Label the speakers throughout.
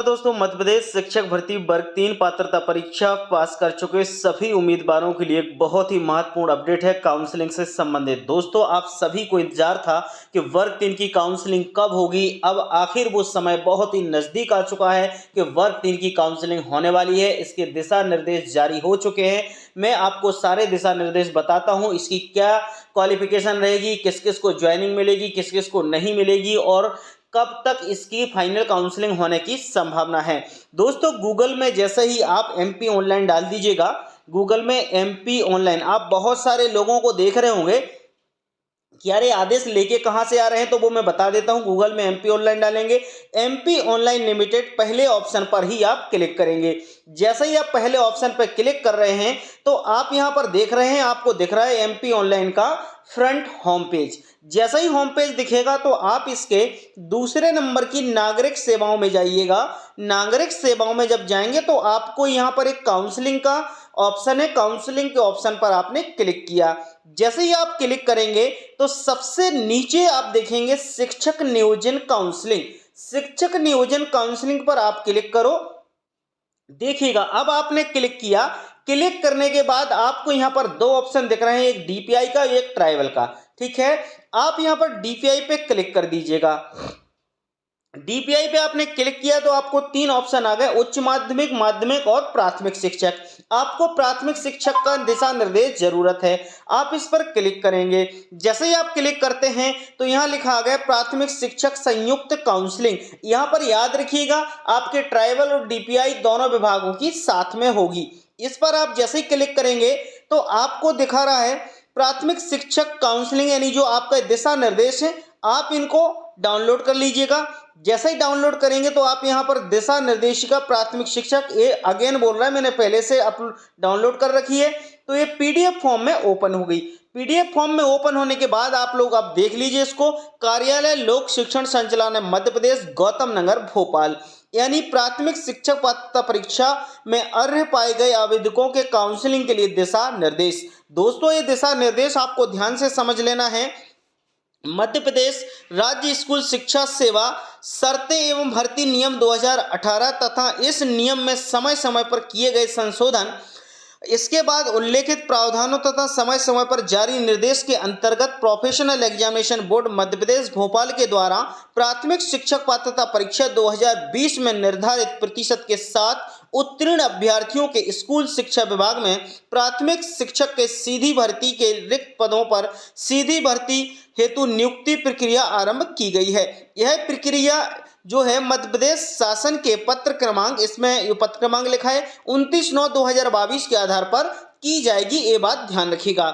Speaker 1: दोस्तों, मध्य प्रदेश शिक्षक भर्ती वर्ग 3 पात्रता परीक्षा पास कर चुके सभी उम्मीदवारों के लिए एक बहुत ही महत्वपूर्ण अपडेट है काउंसलिंग से संबंधित। दोस्तों, आप सभी को इंतजार था कि वर्ग 3 की काउंसलिंग कब होगी। अब आखिर वो समय बहुत ही नज़दीक आ चुका है कि वर्ग 3 की काउंसलिंग होने वाली है। इसके दिशा निर्देश जारी हो चुके हैं। मैं आपको सारे दिशा निर्देश बताता हूँ, इसकी क्या क्वालिफिकेशन रहेगी, किस किस को ज्वाइनिंग मिलेगी, किस किस को नहीं मिलेगी और कब तक इसकी फाइनल काउंसलिंग होने की संभावना है। दोस्तों, गूगल में जैसे ही आप एमपी ऑनलाइन डाल दीजिएगा, गूगल में एमपी ऑनलाइन आप बहुत सारे लोगों को देख रहे होंगे कि यार ये आदेश लेके कहाँ से आ रहे हैं, तो वो मैं बता देता हूँ। गूगल में एमपी ऑनलाइन डालेंगे, एमपी ऑनलाइन लिमिटेड पहले ऑप्शन पर ही आप क्लिक करेंगे। जैसे ही आप पहले ऑप्शन पर क्लिक कर रहे हैं तो आप यहाँ पर देख रहे हैं, आपको दिख रहा है एमपी ऑनलाइन का फ्रंट होम पेज। जैसे ही होम पेज दिखेगा तो आप इसके दूसरे नंबर की नागरिक सेवाओं में जाइएगा। नागरिक सेवाओं में जब जाएंगे तो आपको यहाँ पर एक काउंसलिंग का ऑप्शन है। काउंसलिंग के ऑप्शन पर आपने क्लिक किया। जैसे ही आप क्लिक करेंगे तो सबसे नीचे आप देखेंगे शिक्षक नियोजन काउंसलिंग। शिक्षक नियोजन काउंसलिंग पर आप क्लिक करो। देखिएगा, अब आपने क्लिक किया। क्लिक करने के बाद आपको यहां पर दो ऑप्शन दिख रहे हैं, एक डीपीआई का, एक ट्राइबल का। ठीक है, आप यहां पर डीपीआई पे क्लिक कर दीजिएगा। डीपीआई पे आपने क्लिक किया तो आपको तीन ऑप्शन आ गए, उच्च माध्यमिक, माध्यमिक और प्राथमिक शिक्षक। आपको प्राथमिक शिक्षक का दिशा निर्देश जरूरत है, आप इस पर क्लिक करेंगे। जैसे ही आप क्लिक करते हैं तो यहां लिखा आ गया प्राथमिक शिक्षक संयुक्त काउंसलिंग। यहां पर याद रखिएगा, आपके ट्राइबल और डीपीआई दोनों विभागों की साथ में होगी। इस पर आप जैसे ही क्लिक करेंगे तो आपको दिखा रहा है प्राथमिक शिक्षक काउंसलिंग, यानी जो आपका दिशा निर्देश है, आप इनको डाउनलोड कर लीजिएगा। जैसे ही डाउनलोड करेंगे तो आप यहां पर दिशा निर्देशिका प्राथमिक शिक्षक, ये अगेन बोल रहा है, मैंने पहले से डाउनलोड कर रखी है, तो ये पीडीएफ फॉर्म में ओपन हो गई। पीडीएफ फॉर्म में ओपन होने के बाद आप लोग आप देख लीजिए इसको, कार्यालय लोक शिक्षण संचालनालय मध्य प्रदेश, गौतम नगर, भोपाल, यानी प्राथमिक शिक्षक पात्रता परीक्षा में अर्ह पाए गए आवेदकों के काउंसलिंग के लिए दिशा निर्देश। दोस्तों, ये दिशा निर्देश आपको ध्यान से समझ लेना है। मध्य प्रदेश राज्य स्कूल शिक्षा सेवा शर्तें एवं भर्ती नियम 2018 तथा इस नियम में समय समय पर किए गए संशोधन, इसके बाद उल्लेखित प्रावधानों तथा समय समय पर जारी निर्देश के अंतर्गत professional examination board Madhya Pradesh Bhopal के द्वारा प्राथमिक शिक्षक पात्रता परीक्षा 2020 में निर्धारित प्रतिशत के साथ उत्तीर्ण अभ्यर्थियों के स्कूल शिक्षा विभाग में प्राथमिक शिक्षक के सीधी भर्ती के रिक्त पदों पर सीधी भर्ती हेतु नियुक्ति प्रक्रिया आरंभ की गई है। यह प्रक्रिया जो है मध्य प्रदेश शासन के पत्र क्रमांक, इसमें पत्र क्रमांक लिखा है 29/9/2022 के आधार पर की जाएगी। ये बात ध्यान रखिएगा।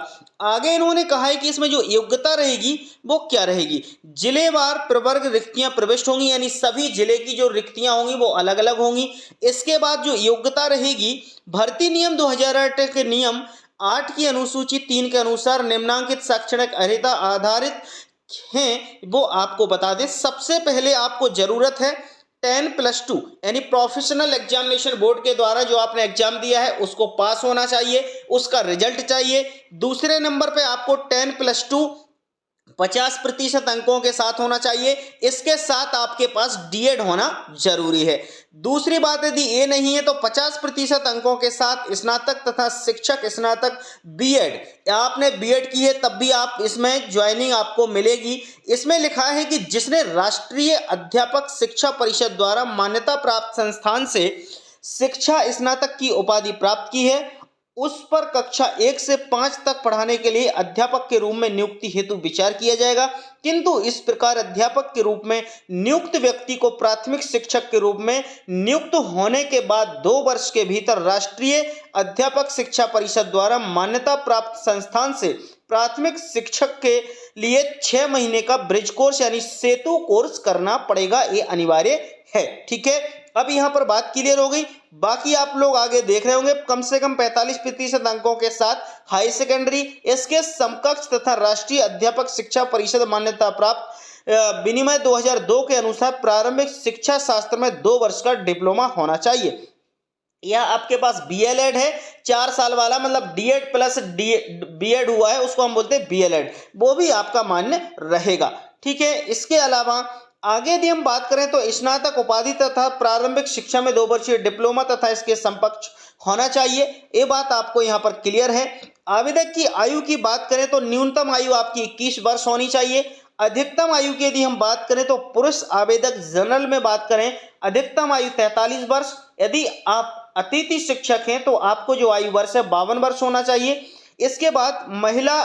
Speaker 1: आगे इन्होंने कहा है कि इसमें जो योग्यता रहेगी वो क्या रहेगी, जिलेवार प्रवर्ग रिक्तियां प्रविष्ट होंगी, यानी सभी जिले की जो रिक्तियां होंगी वो अलग अलग होंगी। इसके बाद जो योग्यता रहेगी, भर्ती नियम 2008 के नियम 8 की अनुसूची 3 के अनुसार निम्नांकित शैक्षणिक अर्हता आधारित हैं, वो आपको बता दें। सबसे पहले आपको जरूरत है 10+2 यानी प्रोफेशनल एग्जामिनेशन बोर्ड के द्वारा जो आपने एग्जाम दिया है उसको पास होना चाहिए, उसका रिजल्ट चाहिए। दूसरे नंबर पे आपको 10+2 50% अंकों के साथ होना चाहिए। इसके साथ आपके पास डीएड होना जरूरी है। दूसरी बात, यदि ये नहीं है तो 50% अंकों के साथ स्नातक तथा शिक्षक स्नातक बीएड, आपने बीएड की है तब भी आप इसमें ज्वाइनिंग आपको मिलेगी। इसमें लिखा है कि जिसने राष्ट्रीय अध्यापक शिक्षा परिषद द्वारा मान्यता प्राप्त संस्थान से शिक्षा स्नातक की उपाधि प्राप्त की है, उस पर कक्षा 1 से 5 तक पढ़ाने के लिए अध्यापक के रूप में नियुक्ति हेतु विचार किया जाएगा। किंतु इस प्रकार अध्यापक के रूप में नियुक्त व्यक्ति को प्राथमिक शिक्षक के रूप में नियुक्त होने के बाद 2 वर्ष के भीतर राष्ट्रीय अध्यापक शिक्षा परिषद द्वारा मान्यता प्राप्त संस्थान से प्राथमिक शिक्षक के लिए 6 महीने का ब्रिज कोर्स यानी सेतु कोर्स करना पड़ेगा, ये अनिवार्य है। ठीक है, अब यहाँ पर बात क्लियर हो गई। बाकी आप लोग आगे देख रहे होंगे, कम से कम 45% अंकों के साथ हाई सेकेंडरी, इसके समकक्ष तथा राष्ट्रीय अध्यापक शिक्षा परिषद मान्यता प्राप्त विनिमय 2002 के अनुसार प्रारंभिक शिक्षा शास्त्र में 2 वर्ष का डिप्लोमा होना चाहिए। या आपके पास बीएलएड है 4 साल वाला, मतलब डीएड प्लस बीएड हुआ है, उसको हम बोलते हैं बीएलएड, वो भी आपका मान्य रहेगा। ठीक है, इसके अलावा आगे यदि हम बात करें तो स्नातक उपाधि तथा प्रारंभिक शिक्षा में 2 वर्षीय डिप्लोमा तथा इसके समकक्ष होना चाहिए। ये बात आपको यहाँ पर क्लियर है। आवेदक की आयु की बात करें तो न्यूनतम आयु आपकी 21 वर्ष होनी चाहिए। अधिकतम आयु की यदि हम बात करें तो पुरुष आवेदक जनरल में बात करें अधिकतम आयु 43 वर्ष। यदि आप अतिथि शिक्षक हैं तो आपको जो आयु वर्ष है 52 वर्ष होना चाहिए। इसके बाद महिला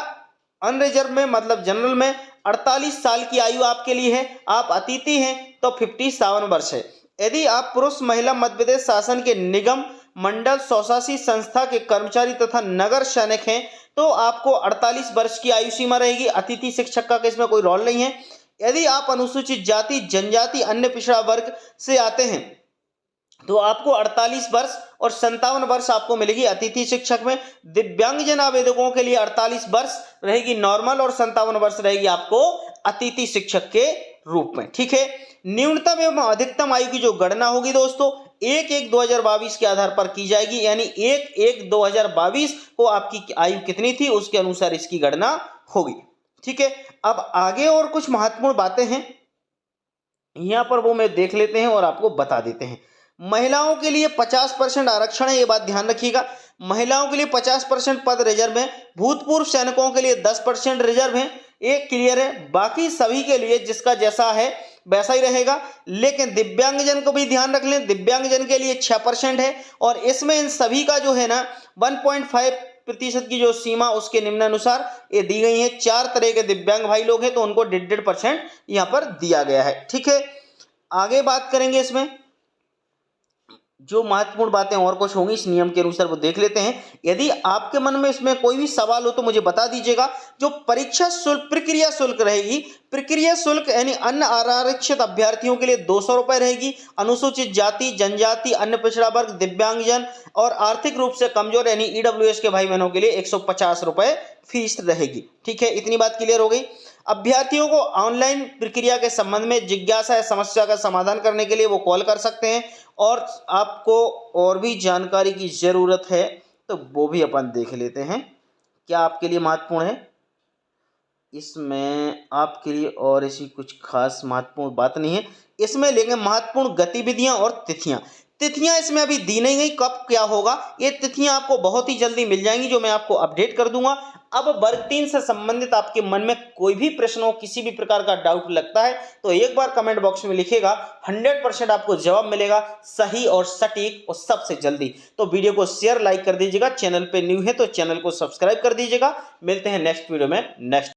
Speaker 1: अनरिजर्व में मतलब जनरल में 48 साल की आयु आपके लिए है। आप अतिथि हैं तो 57 वर्ष है। यदि आप पुरुष महिला मध्य प्रदेश शासन के निगम मंडल स्वशासी संस्था के कर्मचारी तथा नगर सैनिक हैं तो आपको 48 वर्ष की आयु सीमा रहेगी। अतिथि शिक्षक का इसमें कोई रोल नहीं है। यदि आप अनुसूचित जाति जनजाति अन्य पिछड़ा वर्ग से आते हैं तो आपको 48 वर्ष और 57 वर्ष आपको मिलेगी अतिथि शिक्षक में। दिव्यांगजन आवेदकों के लिए 48 वर्ष रहेगी नॉर्मल और 57 वर्ष रहेगी आपको अतिथि शिक्षक के रूप में। ठीक है। न्यूनतम एवं अधिकतम आयु की जो गणना होगी दोस्तों 1/1/2022 के आधार पर की जाएगी, यानी 1/1/2022 को आपकी आयु कितनी थी उसके अनुसार इसकी गणना होगी। ठीक है। अब आगे और कुछ महत्वपूर्ण बातें हैं यहां पर वो मैं देख लेते हैं और आपको बता देते हैं। महिलाओं के लिए 50% आरक्षण है, ये बात ध्यान रखिएगा। महिलाओं के लिए 50% पद रिजर्व है। भूतपूर्व सैनिकों के लिए 10% रिजर्व है, ये क्लियर है। बाकी सभी के लिए जिसका जैसा है वैसा ही रहेगा। लेकिन दिव्यांगजन को भी ध्यान रख लें, दिव्यांगजन के लिए 6% है और इसमें इन सभी का जो है ना 1.5% की जो सीमा उसके निम्नानुसार ये दी गई है। 4 तरह के दिव्यांग भाई लोग हैं तो उनको 1.5% यहाँ पर दिया गया है। ठीक है। आगे बात करेंगे इसमें जो महत्वपूर्ण बातें और कुछ होंगी इस नियम के अनुसार वो देख लेते हैं। यदि आपके मन में इसमें कोई भी सवाल हो तो मुझे बता दीजिएगा। जो परीक्षा शुल्क प्रक्रिया शुल्क रहेगी, प्रक्रिया शुल्क यानी अन्य आरक्षित अभ्यर्थियों के लिए 200 रुपये रहेगी। अनुसूचित जाति जनजाति अन्य पिछड़ा वर्ग दिव्यांगजन और आर्थिक रूप से कमजोर यानी ईडब्ल्यूएस के भाई बहनों के लिए 150 रुपये फीस रहेगी। ठीक है। इतनी बात क्लियर हो गई। अभ्यर्थियों को ऑनलाइन प्रक्रिया के संबंध में जिज्ञासा या समस्या का समाधान करने के लिए वो कॉल कर सकते हैं और आपको और भी जानकारी की ज़रूरत है तो वो भी अपन देख लेते हैं क्या आपके लिए महत्वपूर्ण है। इसमें आपके लिए और ऐसी कुछ खास महत्वपूर्ण बात नहीं है। इसमें लेंगे महत्वपूर्ण गतिविधियां और तिथियां। तिथियां इसमें अभी दी नहीं गई, कब क्या होगा ये तिथियां आपको बहुत ही जल्दी मिल जाएंगी जो मैं आपको अपडेट कर दूंगा। अब वर्ग 3 से संबंधित आपके मन में कोई भी प्रश्न हो, किसी भी प्रकार का डाउट लगता है तो एक बार कमेंट बॉक्स में लिखिएगा, 100% आपको जवाब मिलेगा सही और सटीक और सबसे जल्दी। तो वीडियो को शेयर लाइक कर दीजिएगा। चैनल पे न्यू है तो चैनल को सब्सक्राइब कर दीजिएगा। मिलते हैं नेक्स्ट वीडियो में नेक्स्ट